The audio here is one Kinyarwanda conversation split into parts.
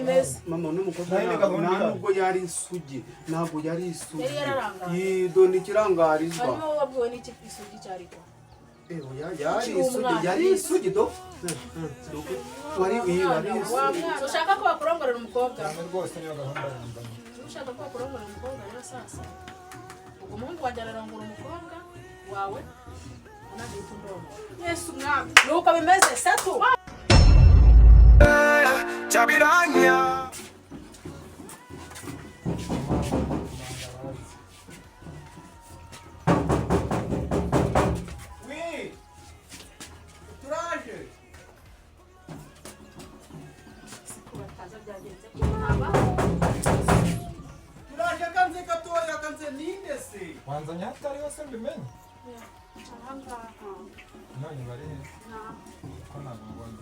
bimeze mama n'umukobwa ntabwo yari isugi ntabwo yari isugi yidoni kirangarizwa hanyuma wabwiwe n'iki isugi cyariko yari isugi do wari ushaka ko bakurongorera umukobwa rwose niyo gahunda y'indani ushaka ko bakurongorera umukobwa rero sasa ubwo umuhungu wanjye ararongora umukobwa wawe nandi tundomo Yesu mwami nuko bimeze satu Chabiranya wanzanya hatari hose mbimenye none bari he ko ntabwo mbona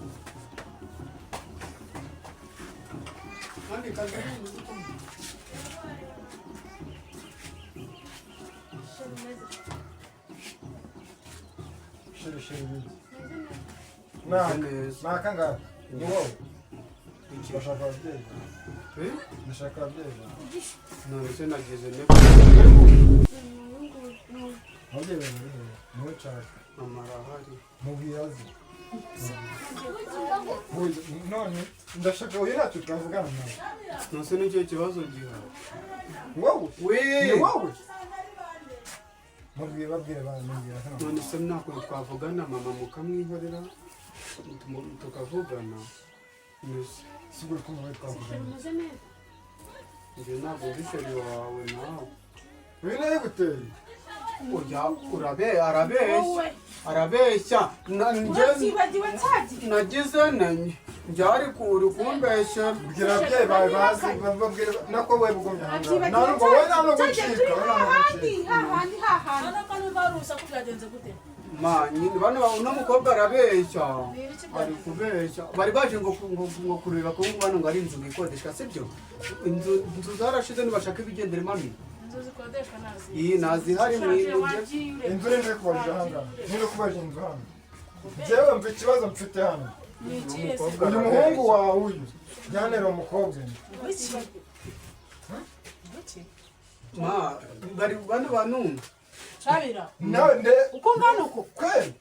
kandi kazi shiri nakanga ni wowe bashaka ababyeyi ndashaka ababyeyi none se nagize ne ababyeyi bari niwe nshaka amarahari mubiyazi none ndashaka uyu ntacyo twavugana nawe nose nicyo kibazo gihari wowe ni wowe mubwiye babwire bambwira hano none se nako twavugana mama mukamwihorera tukavugana sigura ko mwe twavugana njye ntabwo uri seri wawe nawe uyu nawe guteye arabeshya nagize nenye njyari kuri kumbeshya bwira ababyeyi bawe bazi babwire nako we bugumye hano ntabwo wowe nta no gucika bano uno mukobwa arabeshya ari kubeshya bari baje ngo kureba ko bano ngo ari inzu ikodeshwa sibyo inzu zarashize ntibashaka ibigendere mami iyi nazihari inzu rero kubajira hano niyo kubajira inzu hano jewe mfite ikibazo mfite hano uyu muhungu wawe uyu yanera umukobwa bari bano bantu Shabira nande uko ngana uko kweli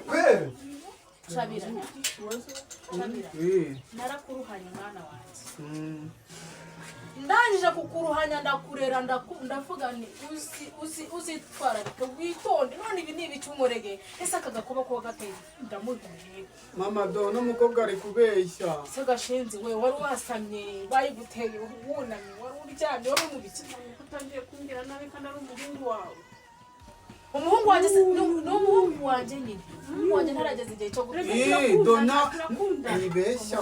kweli Shabira narakuruhanya mwana wanjye ndangije kukuruhanya ndakurera ndavuga ni uzitwararika witonde none ibi ni ibicumurege ese akagakuba ko gateye ndamuhiye mama do no mukobwa ari kubeshya se gashenzi we wari wasamye bayiguteye wunamye wari uryamye wari mu biki utangiye kumbwira nawe kandi ari umuhungu wawe umuhungu wanjye n'umuhungu wanjye nyine umuhungu wanjye ntarageze igihe cyo gutera dona ibeshya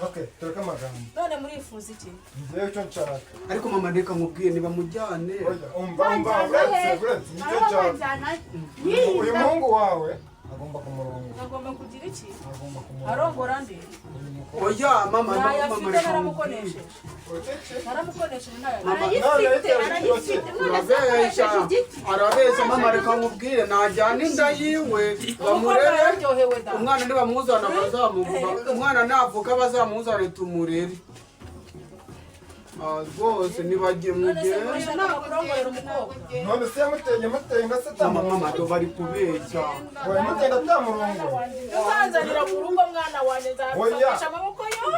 okay tureka amagambo none murifuza iki ngiye cyo nshaka ariko mama ndeka mubwiye niba mujyane umva uretse nicyo nshaka uyu muhungu wawe agomba kumurongora agomba kugira iki arongora ndi oya mama naramukonesheje arabeshya mama reka nkubwire najyana inda yiwe bamurere umwana nibamuzana umwana navuka bazamuzane tumurere rwose nibagiye mugere none se yamuteye nka se mama do bari kubeshya oya muteye atamurongora uzanzanira mu rugo mwana wanjye nzafasha amaboko yo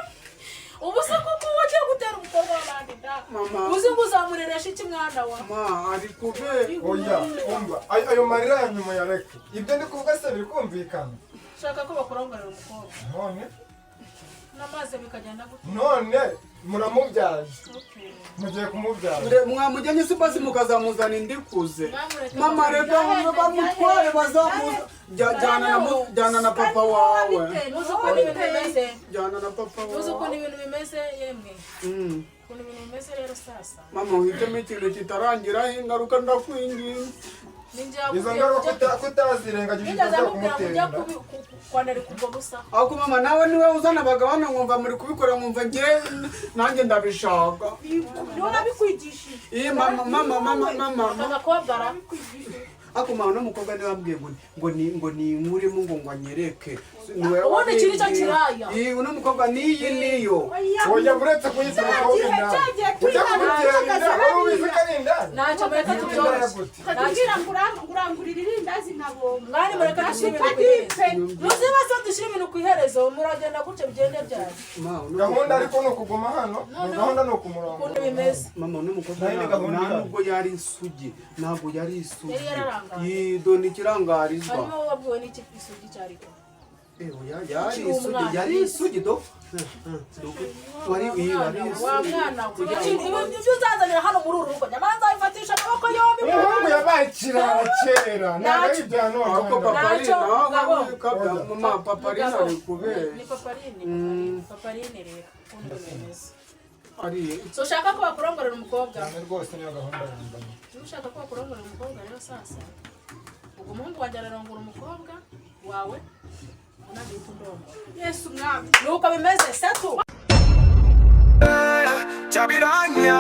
ubu se kuko wagiye gutera umukobwa w'abandi da uzi ngo uzamureresha iki mwana wa ari kubeshya oya umva ayo marira ya nyuma yareke ibyo ndi kuvuga se biri kumvikana shaka ko bakurongorera umukobwa none n'amazi bikagenda gute none muramubyaje mugiye kumubyara mwamujyanye se basi mukazamuzana indikuze mama reka bamutware jyana na papa wawe uzi ukuntu ibintu bimeze jyana na papa wawe uzi ukuntu ibintu bimeze yemwe ukuntu ibintu bimeze rero sasa mama uhitemo ikintu kitarangiraho ingaruka ndakwinginze izo ngaruka kutazirengagije ibyo kumutera ako mama nawe niwe uzana abagabane nkumva muri kubikora nkumva ngiye nanjye ndabishaka none bikwigishije mama ako mawe n'umukobwa niwe wambwiye ngo ni murimo ngo anyereke ubone kiri cyo kiraya uno mukobwa niyi niyo oya buretse kuyita umukobwa naca mureka tubyoroshye nagira ngurangurira irindazi nabo mwari mureka nuziba so dushira ibintu ku iherezo muragenda gutyo bigende byari gahunda ariko no kuguma hano gahunda no kumurongo ukuntu bimeze mama n'umukobwa ntabwo yari isugi ntabwo yari isugi yido ni kirangarizwa harimo wabwiwe n'iki isugi cyariko yari isugi do wari wa mwana ibyo uzazanira hano muri uru rugo nyamanza wifatisha amaboko yombi umuhungu yabaye kirara kera ntabwo ari ibya none mama paparina ari kubera ni paparine rero ukuntu bimeze ari so ushaka ko bakurongorera umukobwa rwose niyo gahunda y'indani ushaka ko bakurongorera umukobwa rero sasa ubwo umuhungu wajya ararongora umukobwa wawe unagita ndongo Yesu mwami nuko bimeze setu Chabiranya